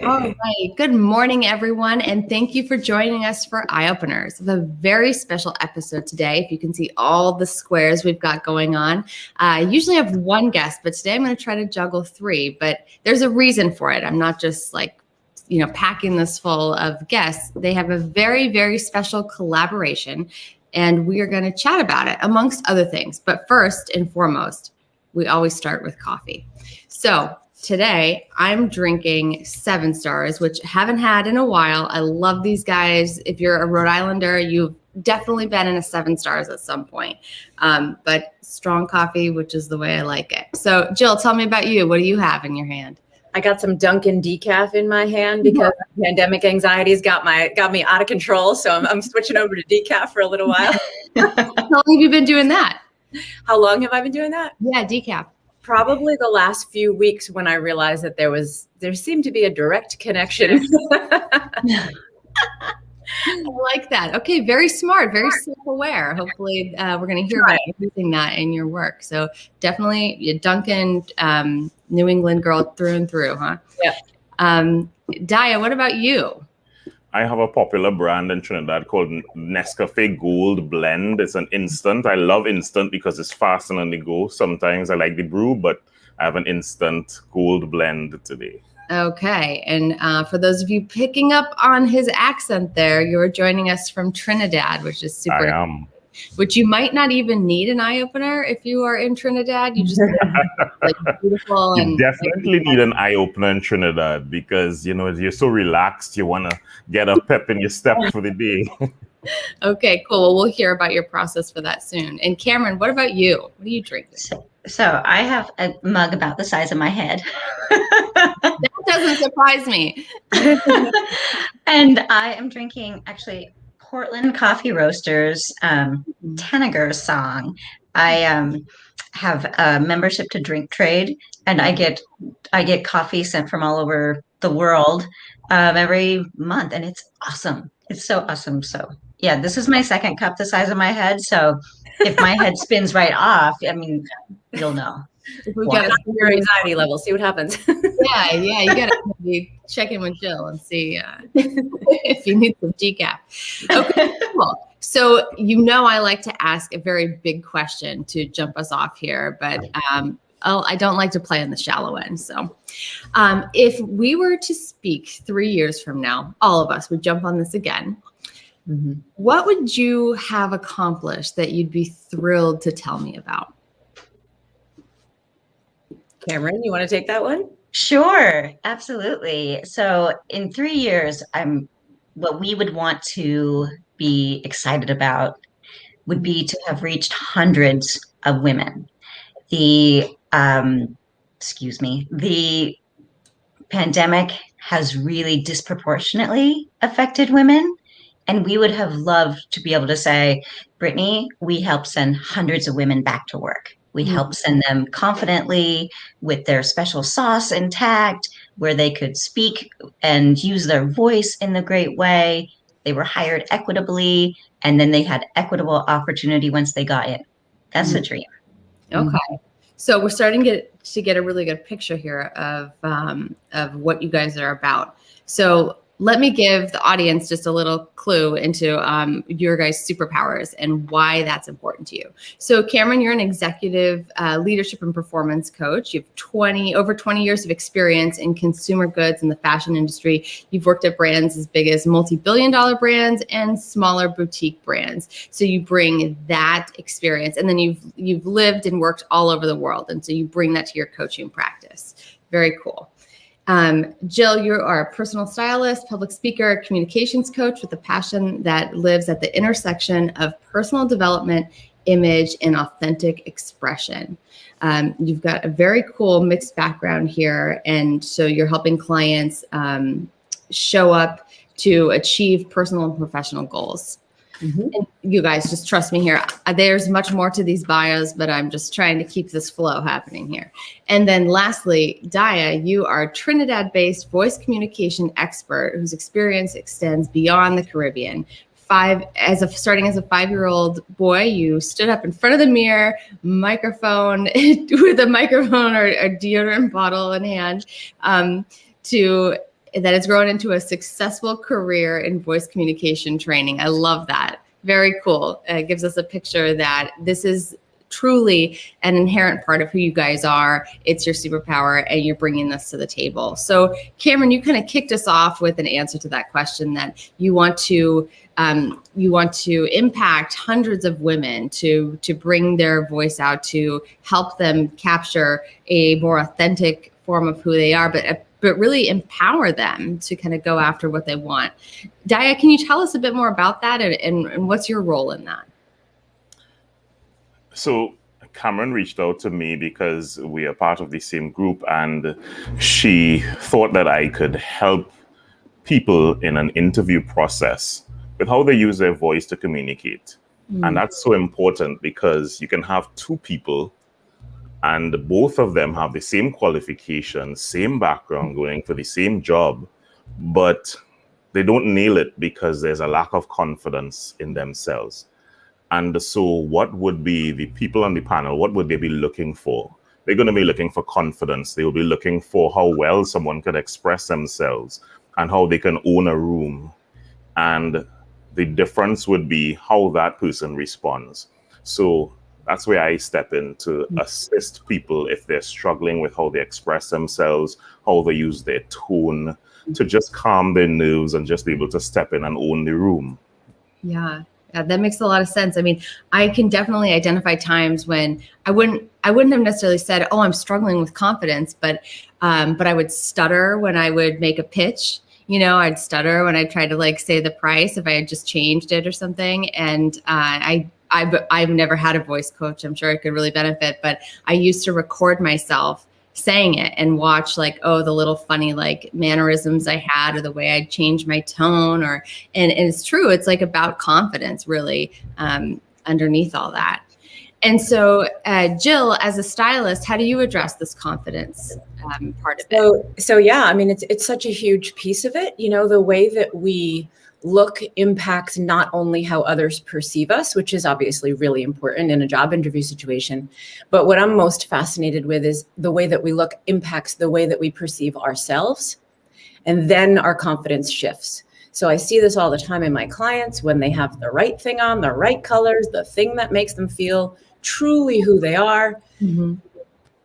All right. Good morning, everyone, and thank you for joining us for Eye Openers. We have a very special episode today. If you can see all the squares we've got going on. I usually have one guest, but today I'm going to try to juggle three, but there's a reason for it. I'm not just packing this full of guests. They have a very, very special collaboration, and we are going to chat about it, amongst other things. But first and foremost, we always start with coffee. So today, I'm drinking 7 Stars, which I haven't had in a while. I love these guys. If you're a Rhode Islander, you've definitely been in a 7 Stars at some point. But strong coffee, which is the way I like it. So, Jill, tell me about you. What do you have in your hand? I got some Dunkin' decaf in my hand because pandemic anxieties got me out of control. So I'm switching over to decaf for a little while. How long have you been doing that? How long have I been doing that? Yeah, decaf. Probably the last few weeks when I realized that there seemed to be a direct connection. I like that. Okay, very smart, very self-aware. Hopefully we're going to hear about you using that in your work. So definitely a Dunkin' New England girl through and through, huh? Yeah. Daya, what about you? I have a popular brand in Trinidad called Nescafe Gold Blend. It's an instant. I love instant because it's fast and on the go. Sometimes I like the brew, but I have an instant gold blend today. Okay. And for those of you picking up on his accent there, you're joining us from Trinidad, which is super. I am. Which you might not even need an eye opener if you are in Trinidad. You just beautiful. You and definitely need an eye opener in Trinidad because you're so relaxed. You want to get a pep in your step for the day. Okay, cool. Well, we'll hear about your process for that soon. And Kamrin, what about you? What are you drinking? So I have a mug about the size of my head. That doesn't surprise me. And I am drinking actually Portland Coffee Roasters Tanager Song. I have a membership to Drink Trade, and I get coffee sent from all over the world every month, and it's awesome. It's so awesome. So yeah, this is my second cup the size of my head. So if my head spins right off, I mean, you'll know. We got to see your anxiety level. See what happens. Yeah, you got to check in with Jill and see if you need some decaf. Okay, cool. So I like to ask a very big question to jump us off here, but I don't like to play on the shallow end. So if we were to speak 3 years from now, all of us would jump on this again. Mm-hmm. What would you have accomplished that you'd be thrilled to tell me about? Kamrin, you want to take that one? Sure, absolutely. So in 3 years, what we would want to be excited about would be to have reached hundreds of women. The pandemic has really disproportionately affected women. And we would have loved to be able to say, Brittany, we helped send hundreds of women back to work. We helped send them confidently with their special sauce intact, where they could speak and use their voice in the great way. They were hired equitably, and then they had equitable opportunity once they got in. That's the dream. Okay. So we're starting to get a really good picture here of what you guys are about. So let me give the audience just a little clue into your guys' superpowers and why that's important to you. So Kamrin, you're an executive leadership and performance coach. You have over 20 years of experience in consumer goods in the fashion industry. You've worked at brands as big as multi-billion-dollar brands and smaller boutique brands. So you bring that experience, and then you've lived and worked all over the world, and so you bring that to your coaching practice. Very cool. Jill, you are a personal stylist, public speaker, communications coach with a passion that lives at the intersection of personal development, image, and authentic expression. You've got a very cool mixed background here. And so you're helping clients show up to achieve personal and professional goals. Mm-hmm. And you guys just trust me here. There's much more to these bios, but I'm just trying to keep this flow happening here. And then lastly, Daya, you are a Trinidad-based voice communication expert whose experience extends beyond the Caribbean. starting as a 5-year-old boy, you stood up in front of the mirror, microphone with a microphone or a deodorant bottle in hand, that has grown into a successful career in voice communication training. I love that. Very cool. It gives us a picture that this is truly an inherent part of who you guys are. It's your superpower, and you're bringing this to the table. So Kamrin, you kind of kicked us off with an answer to that question, that you want to impact hundreds of women to bring their voice out, to help them capture a more authentic form of who they are, but really empower them to kind of go after what they want. Daya, can you tell us a bit more about that, and what's your role in that? So Kamrin reached out to me because we are part of the same group, and she thought that I could help people in an interview process with how they use their voice to communicate. And that's so important, because you can have two people and both of them have the same qualifications, same background, going for the same job, but they don't nail it because there's a lack of confidence in themselves. And so what would be the people on the panel, what would they be looking for? They're going to be looking for confidence. They will be looking for how well someone could express themselves and how they can own a room. And the difference would be how that person responds. So that's where I step in to assist people if they're struggling with how they express themselves, how they use their tone, to just calm their nerves and just be able to step in and own the room. Yeah, that makes a lot of sense. I mean, I can definitely identify times when I wouldn't have necessarily said, "Oh, I'm struggling with confidence," but I would stutter when I would make a pitch. You know, I'd stutter when I tried to like say the price if I had just changed it or something. And I've never had a voice coach. I'm sure I could really benefit, but I used to record myself saying it and watch like, oh, the little funny like mannerisms I had, or the way I'd change my tone, and it's true. It's like about confidence really underneath all that. And so Jill, as a stylist, how do you address this confidence part of it? So yeah, I mean, it's such a huge piece of it. You know, the way that we look impacts not only how others perceive us, which is obviously really important in a job interview situation, but what I'm most fascinated with is the way that we look impacts the way that we perceive ourselves, and then our confidence shifts. So I see this all the time in my clients when they have the right thing on, the right colors, the thing that makes them feel truly who they are. Mm-hmm.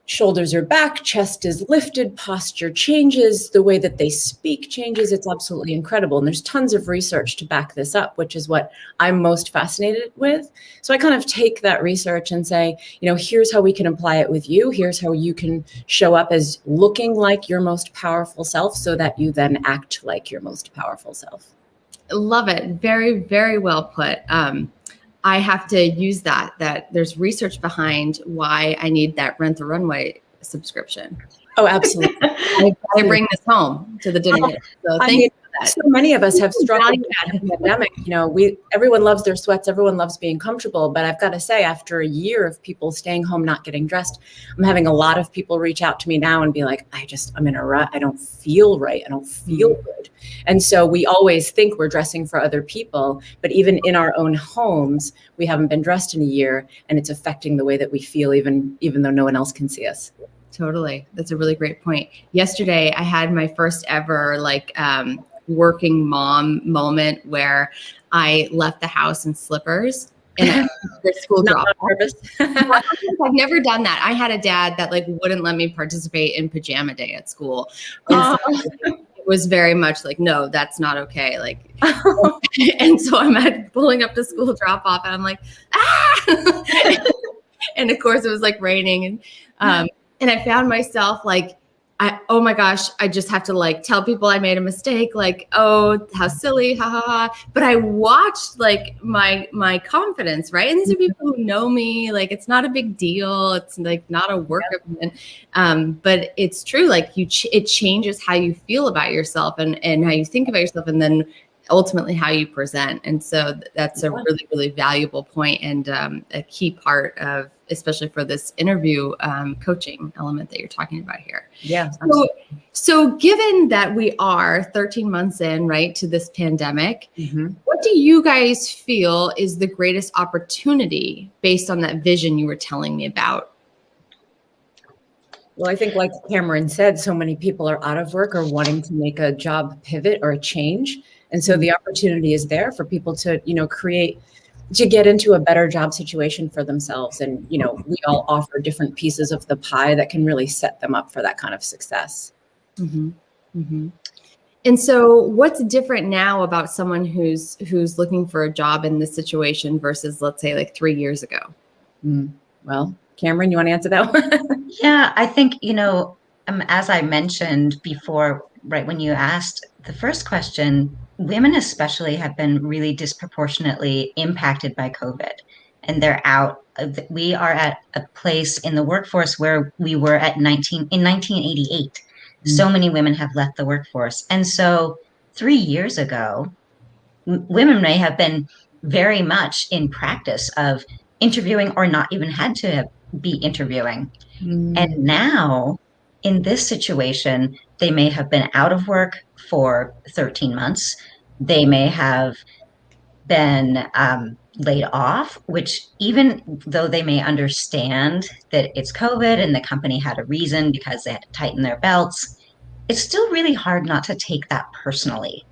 Shoulders are back, chest is lifted, posture changes, the way that they speak changes. It's absolutely incredible. And there's tons of research to back this up, which is what I'm most fascinated with. So I kind of take that research and say, you know, here's how we can apply it with you. Here's how you can show up as looking like your most powerful self so that you then act like your most powerful self. Love it. Very, very well put. I have to use that there's research behind why I need that Rent the Runway subscription. Oh, absolutely. I bring this home to the dinner. So thank you for that. So many of us have struggled with the pandemic. You know, everyone loves their sweats. Everyone loves being comfortable. But I've got to say, after a year of people staying home, not getting dressed, I'm having a lot of people reach out to me now and be like, I'm in a rut. I don't feel right. I don't feel good. And so we always think we're dressing for other people, but even in our own homes, we haven't been dressed in a year, and it's affecting the way that we feel, even though no one else can see us. Totally. That's a really great point. Yesterday, I had my first ever working mom moment where I left the house in slippers and the school drop. Not on purpose. I've never done that. I had a dad that wouldn't let me participate in pajama day at school. And so it was very much like, no, that's not okay. And so I'm pulling up to school drop off, and I'm like, ah! And of course it was raining, and I found myself oh my gosh, I just have to tell people I made a mistake. Oh, how silly, ha ha ha. But I watched my confidence, right? And these are people who know me. It's not a big deal. It's not a work event. But it's true. It changes how you feel about yourself and how you think about yourself, and then ultimately how you present. And so that's a really, really valuable point and a key part of especially for this interview coaching element that you're talking about here. Yeah. So given that we are 13 months in, right, to this pandemic, what do you guys feel is the greatest opportunity based on that vision you were telling me about? Well, I think like Kamrin said, so many people are out of work or wanting to make a job pivot or a change. And so the opportunity is there for people to, to get into a better job situation for themselves. And, we all offer different pieces of the pie that can really set them up for that kind of success. And so what's different now about someone who's looking for a job in this situation versus, let's say, like 3 years ago? Well, Kamrin, you want to answer that one? Yeah, I think, as I mentioned before, right when you asked the first question, women especially have been really disproportionately impacted by COVID, and we are at a place in the workforce where we were in 1988. So many women have left the workforce. And so 3 years ago, women may have been very much in practice of interviewing or not even had to be interviewing. And now in this situation, they may have been out of work for 13 months. They may have been laid off, which even though they may understand that it's COVID and the company had a reason because they had to tighten their belts, it's still really hard not to take that personally.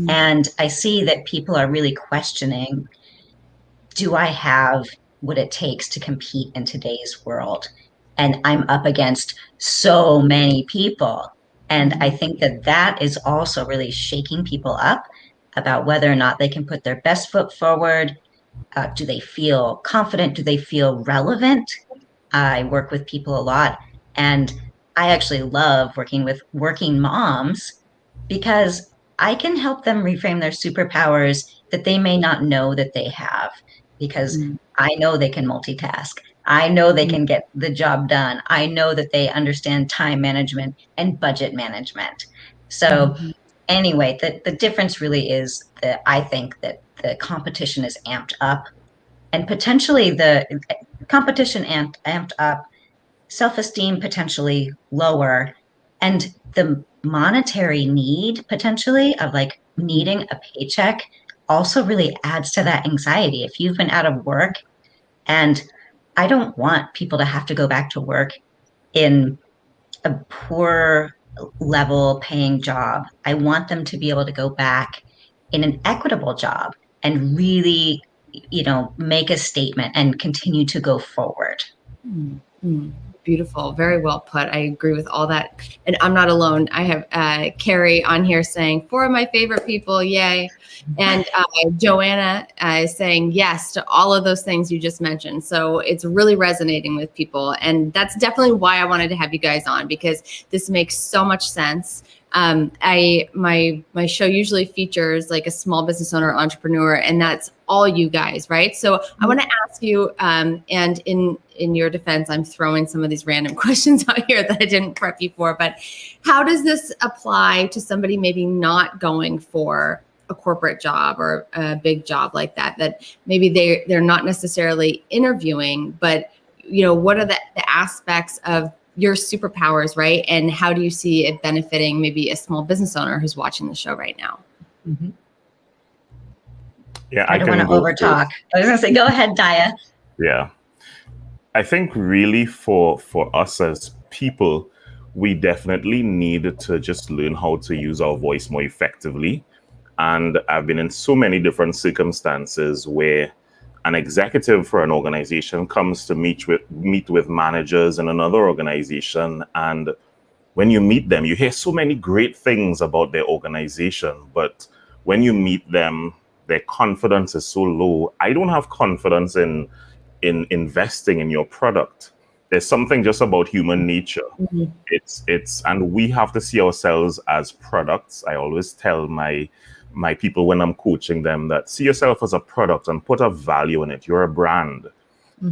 And I see that people are really questioning, do I have what it takes to compete in today's world? And I'm up against so many people. And I think that is also really shaking people up about whether or not they can put their best foot forward. Do they feel confident? Do they feel relevant? I work with people a lot, and I actually love working with working moms because I can help them reframe their superpowers that they may not know that they have, because I know they can multitask. I know they can get the job done. I know that they understand time management and budget management. So anyway, the difference really is that I think that the competition is amped up, and potentially the competition amped up, self-esteem potentially lower, and the monetary need potentially of like needing a paycheck also really adds to that anxiety. If you've been out of work, and I don't want people to have to go back to work in a poor level paying job. I want them to be able to go back in an equitable job and really, make a statement and continue to go forward. Beautiful. Very well put. I agree with all that. And I'm not alone. I have Carrie on here saying 4 of my favorite people. Yay. And Joanna is saying yes to all of those things you just mentioned. So it's really resonating with people. And that's definitely why I wanted to have you guys on, because this makes so much sense. My show usually features like a small business owner or entrepreneur, and that's all you guys, right? So I want to ask you, and in your defense, I'm throwing some of these random questions out here that I didn't prep you for, but how does this apply to somebody maybe not going for a corporate job or a big job like that maybe they're not necessarily interviewing, but what are the aspects of your superpowers, right? And how do you see it benefiting maybe a small business owner who's watching the show right now? Yeah, I don't want to overtalk. I was going to say, go ahead, Daya. Yeah. I think really for us as people, we definitely need to just learn how to use our voice more effectively. And I've been in so many different circumstances where an executive for an organization comes to meet with managers in another organization. And when you meet them, you hear so many great things about their organization. But when you meet them, their confidence is so low. I don't have confidence in investing in your product. There's something just about human nature. And we have to see ourselves as products. I always tell my people when I'm coaching them that see yourself as a product and put a value in it. You're a brand.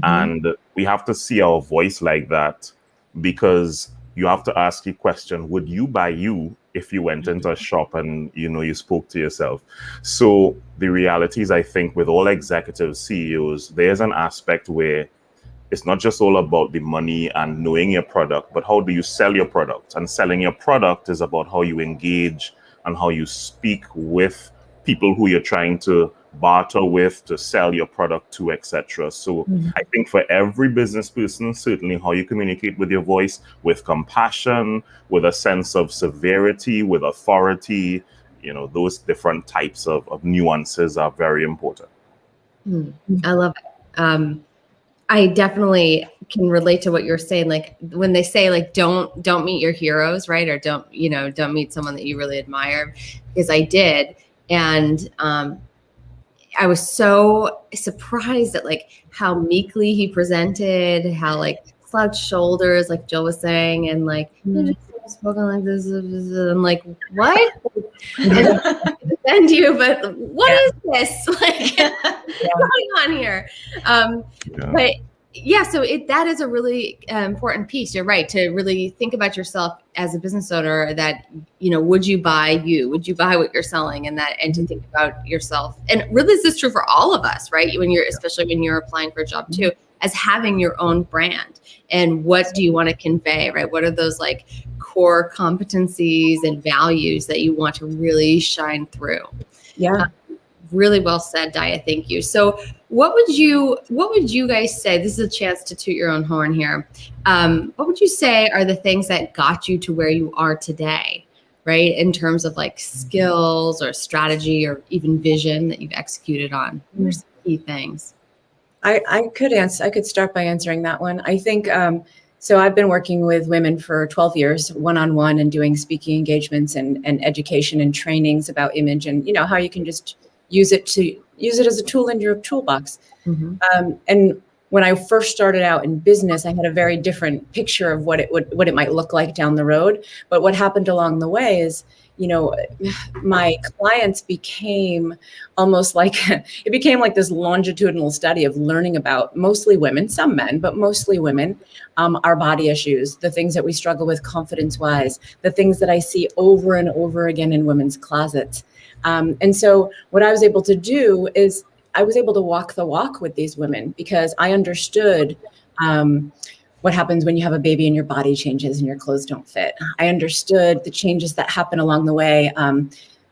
And we have to see our voice like that, because you have to ask your question, would you buy you if you went into a shop and you spoke to yourself? So the reality is, I think with all executive CEOs, there's an aspect where it's not just all about the money and knowing your product, but how do you sell your product? And selling your product is about how you engage and how you speak with people who you're trying to barter with, to sell your product to, etc. So I think for every business person, certainly how you communicate with your voice, with compassion, with a sense of severity, with authority, you know, those different types of nuances are very important. I love it. I definitely can relate to what you're saying. Like when they say like, don't meet your heroes, right? Or don't meet someone that you really admire, because I did. And I was so surprised at like how meekly he presented, how like slouched shoulders, like Jill was saying, and like spoken like this. I'm like, what? And defend you, but what is this? Like, what's going on here? But yeah, so that is a really important piece. You're right, to really think about yourself as a business owner, that, you know, would you buy what you're selling, and to think about yourself. And really, this is true for all of us, right? Especially when you're applying for a job too, as having your own brand, and what do you want to convey, right? What are those like core competencies and values that you want to really shine through? Yeah. Really well said, Daya. Thank you. So what would you guys say? This is a chance to toot your own horn here. What would you say are the things that got you to where you are today, right? In terms of like skills or strategy or even vision that you've executed on? What are some key things? I could start by answering that one. I think, so I've been working with women for 12 years, one-on-one, and doing speaking engagements and education and trainings about image, and, you know, how you can just use it as a tool in your toolbox. And when I first started out in business, I had a very different picture of what it might look like down the road. But what happened along the way is, you know, my clients became almost like, it became like this longitudinal study of learning about mostly women, some men, but mostly women, our body issues, the things that we struggle with confidence-wise, the things that I see over and over again in women's closets. And so what I was able to do is I was able to walk the walk with these women, because I understood what happens when you have a baby and your body changes and your clothes don't fit. I understood the changes that happen along the way.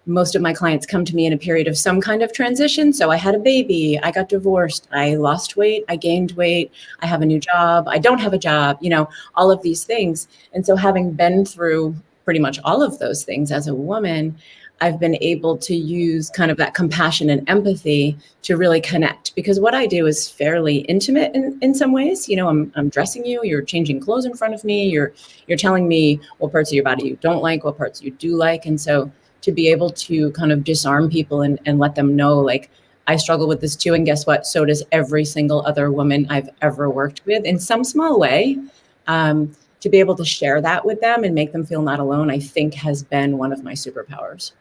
Most of my clients come to me in a period of some kind of transition. So I had a baby, I got divorced, I lost weight, I gained weight, I have a new job, I don't have a job, you know, all of these things. And so having been through pretty much all of those things as a woman, I've been able to use kind of that compassion and empathy to really connect, because what I do is fairly intimate in some ways. You know, I'm dressing you, you're changing clothes in front of me, you're telling me what parts of your body you don't like, what parts you do like. And so to be able to kind of disarm people and let them know, like, I struggle with this too, and guess what? So does every single other woman I've ever worked with in some small way. To be able to share that with them and make them feel not alone, I think has been one of my superpowers.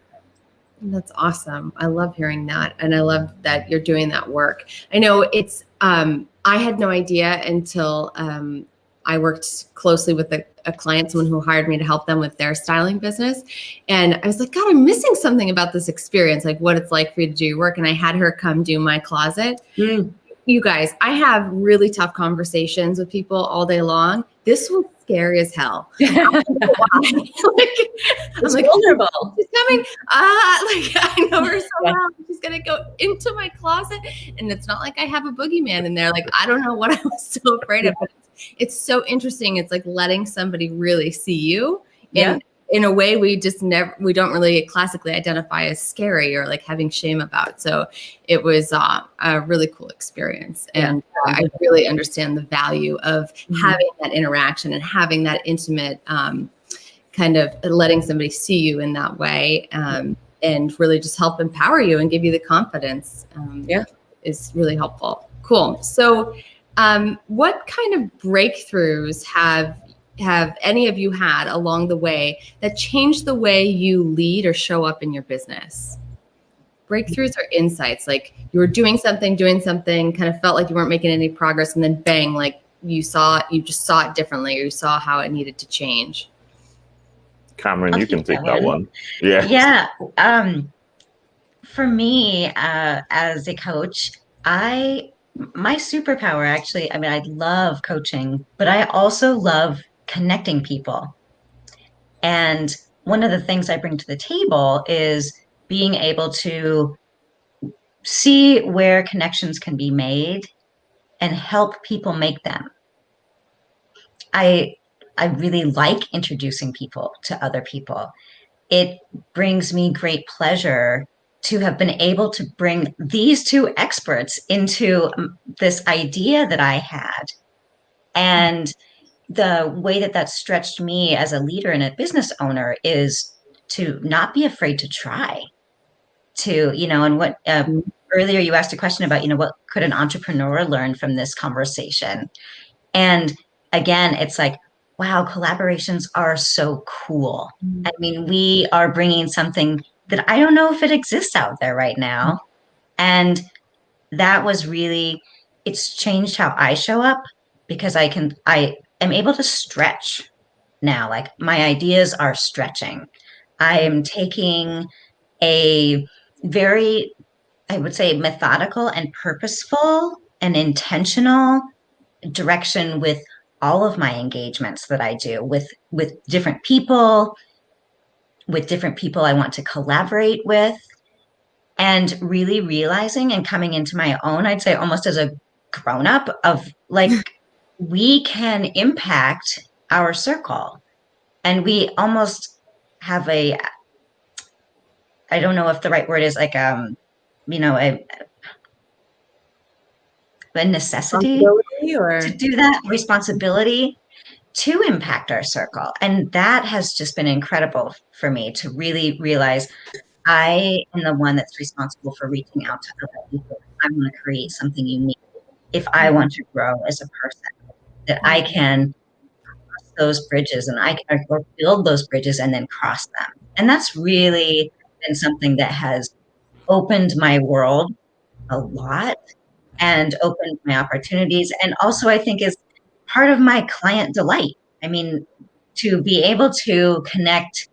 That's awesome. I love hearing that. And I love that you're doing that work. I know it's, I had no idea until I worked closely with a client, someone who hired me to help them with their styling business. And I was like, God, I'm missing something about this experience, like what it's like for you to do your work. And I had her come do my closet. You guys, I have really tough conversations with people all day long. This was scary as hell. I'm like, vulnerable. She's coming. I know her so well. She's gonna go into my closet, and it's not like I have a boogeyman in there. Like, I don't know what I was so afraid of, but it's so interesting. It's like letting somebody really see you in a way we don't really classically identify as scary or like having shame about. So it was a really cool experience. And I really understand the value of having that interaction and having that intimate kind of letting somebody see you in that way, and really just help empower you and give you the confidence is really helpful. Cool. So what kind of breakthroughs have any of you had along the way that changed the way you lead or show up in your business? Breakthroughs or insights, like you were doing something, kind of felt like you weren't making any progress, and then bang, like you just saw it differently, or you saw how it needed to change. Kamrin, you can take that one. Yeah. Yeah. For me, as a coach, I my superpower actually, I mean, I love coaching, but I also love connecting people. And one of the things I bring to the table is being able to see where connections can be made and help people make them. I really like introducing people to other people. It brings me great pleasure to have been able to bring these two experts into this idea that I had. And the way that that stretched me as a leader and a business owner is to not be afraid to try to, and what earlier you asked a question about, what could an entrepreneur learn from this conversation? And again, it's like, wow, collaborations are so cool. I mean, we are bringing something that I don't know if it exists out there right now. And that was really, it's changed how I show up because I am able to stretch now. Like my ideas are stretching. I am taking a very, I would say, methodical and purposeful and intentional direction with all of my engagements that I do with different people, I want to collaborate with, and really realizing and coming into my own, I'd say almost as a grown up of like, we can impact our circle. And we almost have I don't know if the right word is like, a necessity to do that, responsibility to impact our circle. And that has just been incredible for me to really realize I am the one that's responsible for reaching out to other people. I want to create something unique. If I want to grow as a person, that I can cross those bridges and or build those bridges and then cross them. And that's really been something that has opened my world a lot and opened my opportunities. And also I think is part of my client delight. I mean, to be able to connect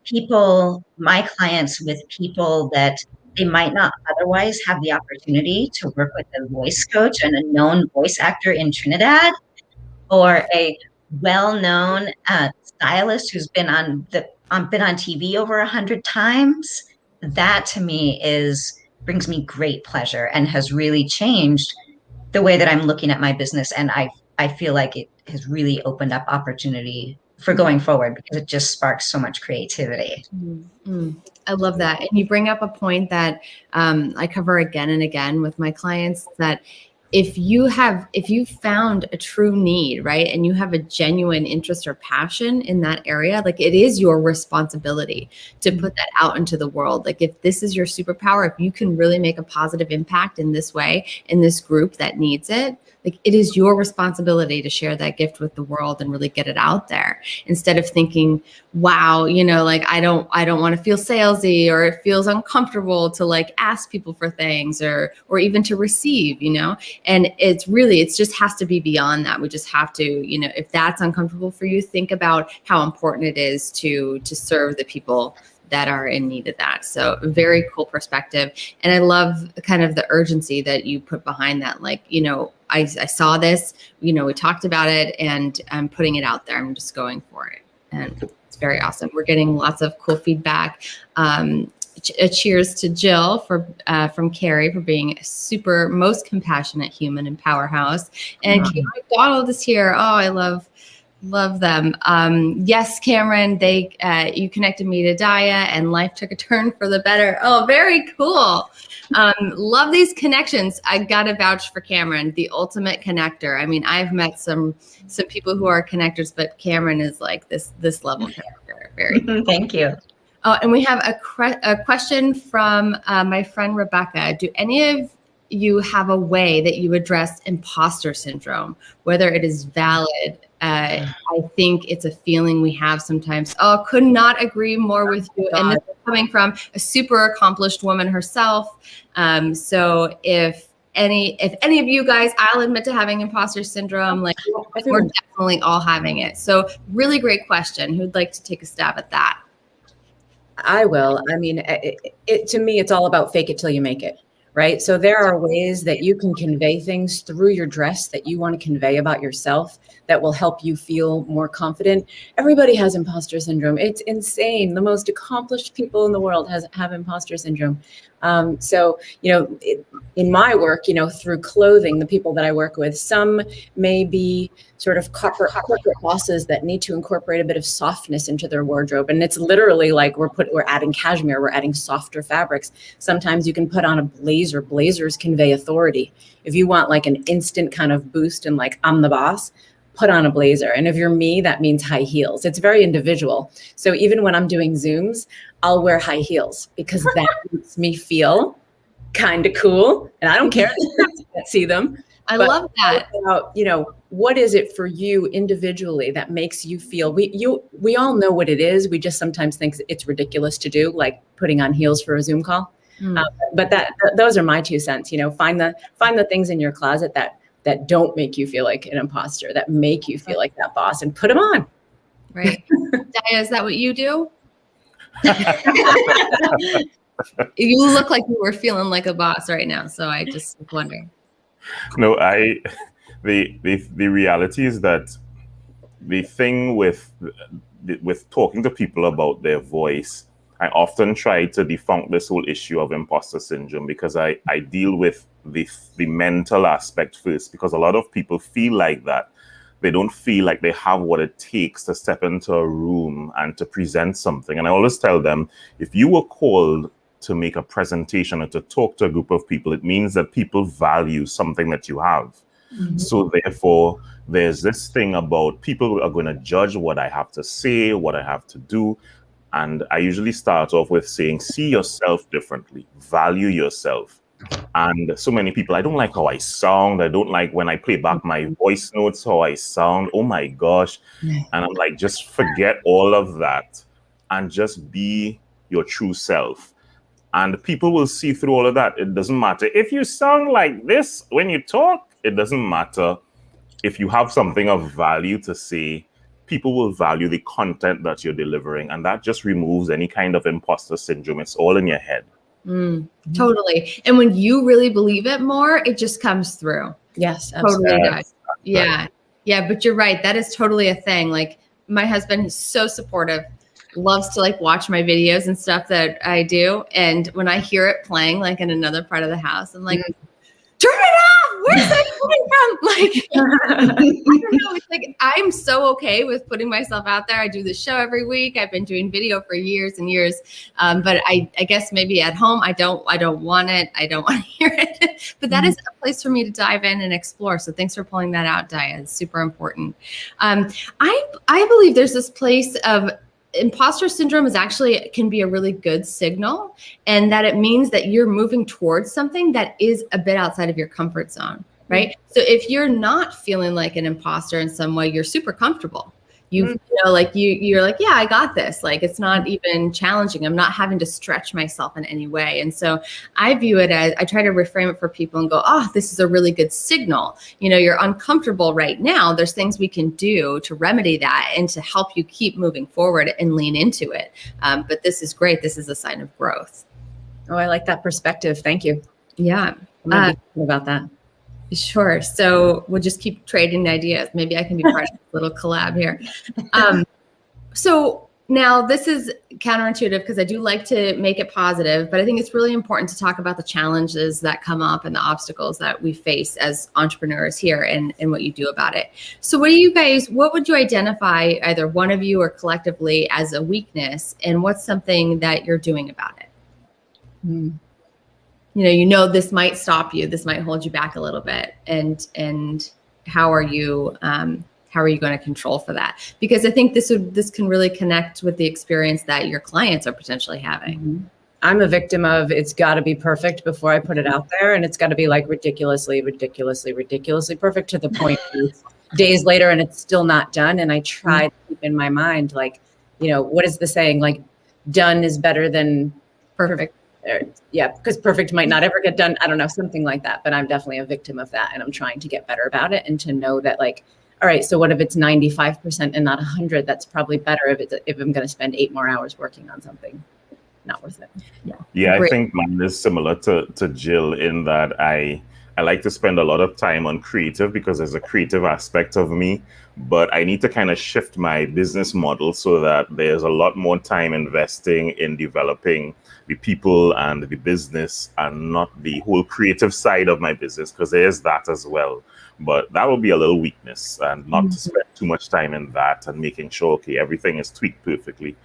people, my clients, with people that they might not otherwise have the opportunity to work with a voice coach and a known voice actor in Trinidad, or a well-known stylist who's been on TV over 100 times. That to me brings me great pleasure and has really changed the way that I'm looking at my business. And I feel like it has really opened up opportunity for going forward because it just sparks so much creativity. I love that. And you bring up a point that I cover again and again with my clients, that if you found a true need, right, and you have a genuine interest or passion in that area, like it is your responsibility to put that out into the world. Like if this is your superpower, if you can really make a positive impact in this way, in this group that needs it, like it is your responsibility to share that gift with the world and really get it out there, instead of thinking, wow, like I don't want to feel salesy, or it feels uncomfortable to like ask people for things or even to receive, and it just has to be beyond that. We just have to, if that's uncomfortable for you, think about how important it is to serve the people that are in need of that. So very cool perspective. And I love kind of the urgency that you put behind that. Like, I saw this, we talked about it, and I'm putting it out there. I'm just going for it. And it's very awesome. We're getting lots of cool feedback. A cheers to Jill from Carrie for being a most compassionate human and powerhouse. And Kamrin McDonald is here. Oh, I love them. Yes, Kamrin, you connected me to Daya and life took a turn for the better. Oh, very cool. Love these connections. I got to vouch for Kamrin, the ultimate connector. I mean, I've met some people who are connectors, but Kamrin is like this level connector. Very cool. Thank you. Oh, and we have a question from my friend Rebecca. Do any of you have a way that you address imposter syndrome, whether it is valid? I think it's a feeling we have sometimes. Oh, could not agree more with you. And this is coming from a super accomplished woman herself. So if any of you guys, I'll admit to having imposter syndrome. Like we're definitely all having it. So really great question. Who'd like to take a stab at that? I will. I mean, to me, it's all about fake it till you make it. right? So there are ways that you can convey things through your dress that you want to convey about yourself that will help you feel more confident. Everybody has imposter syndrome. It's insane. The most accomplished people in the world have imposter syndrome. So, in my work, through clothing, the people that I work with, some may be sort of corporate bosses that need to incorporate a bit of softness into their wardrobe. And it's literally like we're adding cashmere, we're adding softer fabrics. Sometimes you can put on a blazer. Blazers convey authority. If you want like an instant kind of boost and like, I'm the boss, put on a blazer. And if you're me, that means high heels. It's very individual. So even when I'm doing Zooms, I'll wear high heels because that makes me feel kind of cool. And I don't care if you can't see them. I love that. About, what is it for you individually that makes you feel, we all know what it is. We just sometimes think it's ridiculous to do, like putting on heels for a Zoom call. But those are my 2 cents. Find the things in your closet that don't make you feel like an imposter, that make you feel like that boss, and put them on. Right. Daya, is that what you do? You look like you were feeling like a boss right now, so I just was wondering. No, the reality is that the thing with talking to people about their voice, I often try to debunk this whole issue of imposter syndrome because I deal with the mental aspect first, because a lot of people feel like that. They don't feel like they have what it takes to step into a room and to present something. And I always tell them, if you were called to make a presentation or to talk to a group of people, it means that people value something that you have. Mm-hmm. So therefore, there's this thing about people are going to judge what I have to say, what I have to do. And I usually start off with saying, see yourself differently, value yourself. And so many people, I don't like how I sound. I don't like when I play back my voice notes, how I sound. Oh my gosh. And I'm like, just forget all of that and just be your true self. And people will see through all of that. It doesn't matter if you sound like this when you talk. It doesn't matter. If you have something of value to say, people will value the content that you're delivering. And that just removes any kind of imposter syndrome. It's all in your head. Totally. And when you really believe it more, it just comes through. Yes, absolutely. Totally does. Yeah. Right. Yeah. But you're right. That is totally a thing. Like my husband is so supportive, loves to like watch my videos and stuff that I do. And when I hear it playing like in another part of the house, I'm like, turn it off. Where's that coming from? Like, I don't know. It's like, I'm so okay with putting myself out there. I do this show every week. I've been doing video for years and years. But I guess maybe at home, I don't want it. I don't want to hear it, but that is a place for me to dive in and explore. So thanks for pulling that out, Daya. It's super important. I believe there's this place of imposter syndrome can be a really good signal, and that it means that you're moving towards something that is a bit outside of your comfort zone, right? So if you're not feeling like an imposter in some way, you're super comfortable. You're like, yeah, I got this. Like, it's not even challenging. I'm not having to stretch myself in any way. And so I view it as, I try to reframe it for people and go, oh, this is a really good signal. You're uncomfortable right now. There's things we can do to remedy that and to help you keep moving forward and lean into it. But this is great. This is a sign of growth. Oh, I like that perspective. Thank you. Yeah. I'm about that. Sure. So we'll just keep trading ideas. Maybe I can be part of this little collab here. So now this is counterintuitive because I do like to make it positive, but I think it's really important to talk about the challenges that come up and the obstacles that we face as entrepreneurs here and what you do about it. So what would you identify, either one of you or collectively, as a weakness, and what's something that you're doing about it? This might stop you, this might hold you back a little bit. And how are you going to control for that? Because I think this can really connect with the experience that your clients are potentially having. I'm a victim of, it's got to be perfect before I put it out there. And it's got to be like ridiculously perfect to the point where it's days later and it's still not done. And I try to keep in my mind, like, what is the saying? Like, done is better than perfect. Yeah, because perfect might not ever get done. I don't know, something like that. But I'm definitely a victim of that. And I'm trying to get better about it and to know that, like, all right, so what if it's 95% and not 100? That's probably better if I'm going to spend 8 more hours working on something. not worth it. Yeah, I Great. think mine is similar to Jill in that I like to spend a lot of time on creative because there's a creative aspect of me, but I need to kind of shift my business model so that there's a lot more time investing in developing the people and the business and not the whole creative side of my business, because there's that as well. But that will be a little weakness, and not to spend too much time in that and making sure, okay, everything is tweaked perfectly.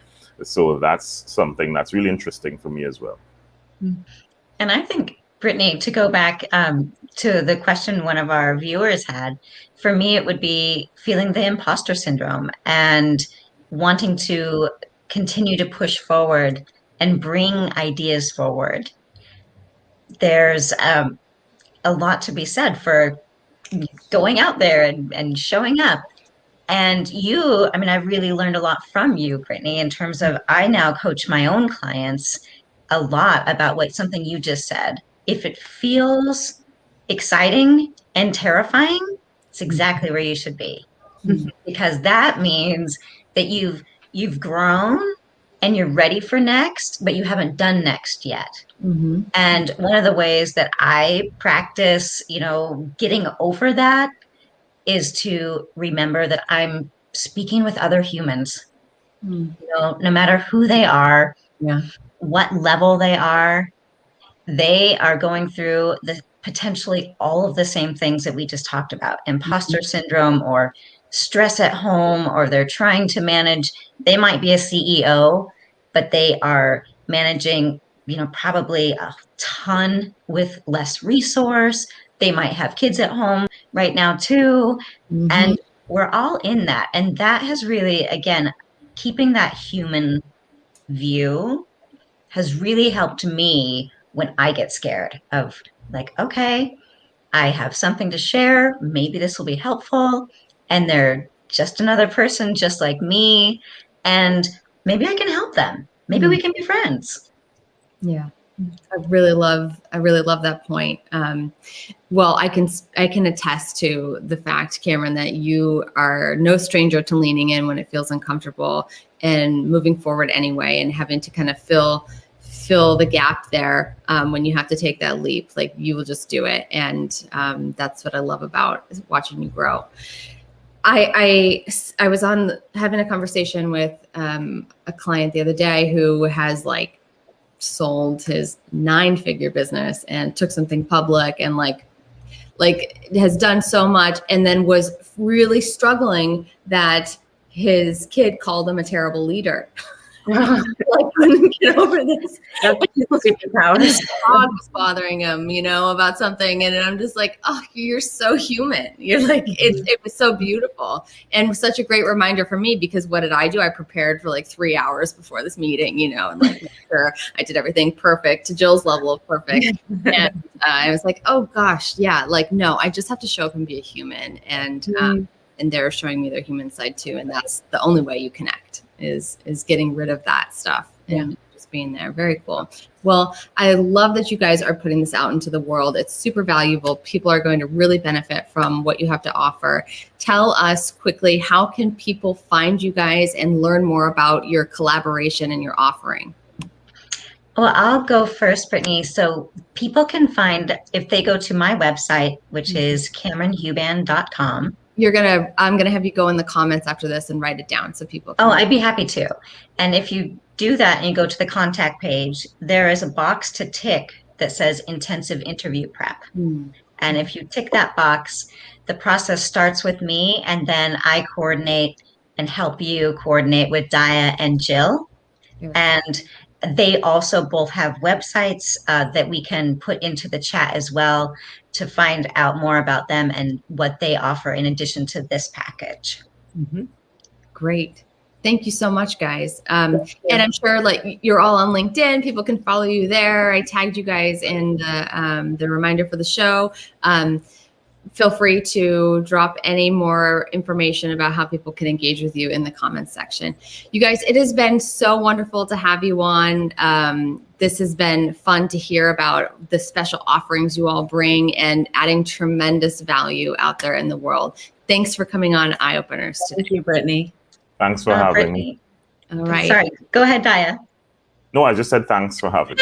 So that's something that's really interesting for me as well. And I think, Brittany, to go back to the question one of our viewers had, for me, it would be feeling the imposter syndrome and wanting to continue to push forward and bring ideas forward. There's a lot to be said for going out there and showing up. And you, I mean, I really learned a lot from you, Brittany, in terms of I now coach my own clients a lot about what something you just said. If it feels exciting and terrifying, it's exactly where you should be. Because that means that you've grown and you're ready for next, but you haven't done next yet. And one of the ways that I practice, getting over that is to remember that I'm speaking with other humans, no matter who they are, what level they are going through potentially all of the same things that we just talked about, imposter syndrome or stress at home, or they're trying to manage, they might be a CEO, but they are managing, probably a ton with less resource. They might have kids at home right now too. And we're all in that. And that has really, again, keeping that human view has really helped me when I get scared of like, okay, I have something to share. Maybe this will be helpful. And they're just another person just like me. And maybe I can help them. Maybe we can be friends. Yeah. I really love that point. Well, I can attest to the fact, Kamrin, that you are no stranger to leaning in when it feels uncomfortable and moving forward anyway, and having to kind of fill the gap there when you have to take that leap. Like, you will just do it, and that's what I love about watching you grow. I was having a conversation with a client the other day who has sold his 9-figure business and took something public, and like has done so much, and then was really struggling that his kid called him a terrible leader. Couldn't get over this. Superpowers. His dog was bothering him, about something, and I'm just like, oh, you're so human. You're like, it was so beautiful, and was such a great reminder for me, because what did I do? I prepared for 3 hours before this meeting, and make sure I did everything perfect to Jill's level of perfect. And I was like, oh gosh, yeah, no, I just have to show up and be a human, and they're showing me their human side too, and that's the only way you connect is getting rid of that stuff and just being there. Very cool. Well, I love that you guys are putting this out into the world. It's super valuable. People are going to really benefit from what you have to offer. Tell us quickly, how can people find you guys and learn more about your collaboration and your offering? Well, I'll go first, Brittany. So people can find, if they go to my website, which is KamrinHuban.com. I'm gonna have you go in the comments after this and write it down so people can. Oh, I'd be happy to. And if you do that and you go to the contact page, there is a box to tick that says intensive interview prep. And if you tick that box, the process starts with me, and then I coordinate and help you coordinate with Daya and Jill. And they also both have websites that we can put into the chat as well to find out more about them and what they offer in addition to this package. Great. Thank you so much, guys. And I'm sure you're all on LinkedIn. People can follow you there. I tagged you guys in the reminder for the show. Feel free to drop any more information about how people can engage with you in the comments section. You guys, it has been so wonderful to have you on. This has been fun to hear about the special offerings you all bring and adding tremendous value out there in the world. Thanks for coming on Eye Openers today. Thank you, Brittany. Thanks for having me. All right. Sorry, go ahead, Daya. No, I just said thanks for having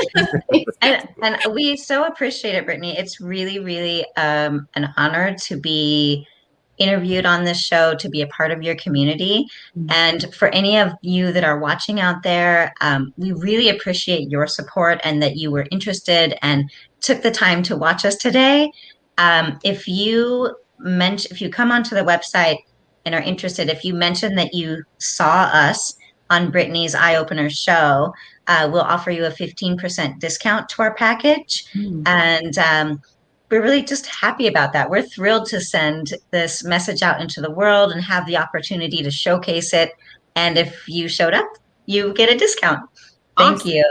me. And we so appreciate it, Brittany. It's really, really an honor to be interviewed on this show, to be a part of your community. And for any of you that are watching out there, we really appreciate your support and that you were interested and took the time to watch us today. If you come onto the website and are interested, if you mention that you saw us on Brittany's Eye Opener show, we'll offer you a 15% discount to our package. And we're really just happy about that. We're thrilled to send this message out into the world and have the opportunity to showcase it. And if you showed up, you get a discount. Thank you.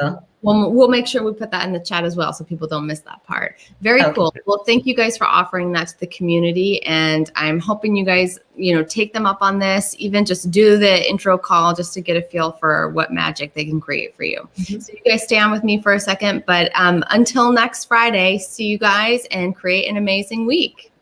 We'll make sure we put that in the chat as well so people don't miss that part. Very cool. Well, thank you guys for offering that to the community. And I'm hoping you guys, take them up on this, even just do the intro call just to get a feel for what magic they can create for you. So you guys stay on with me for a second, but until next Friday, see you guys and create an amazing week.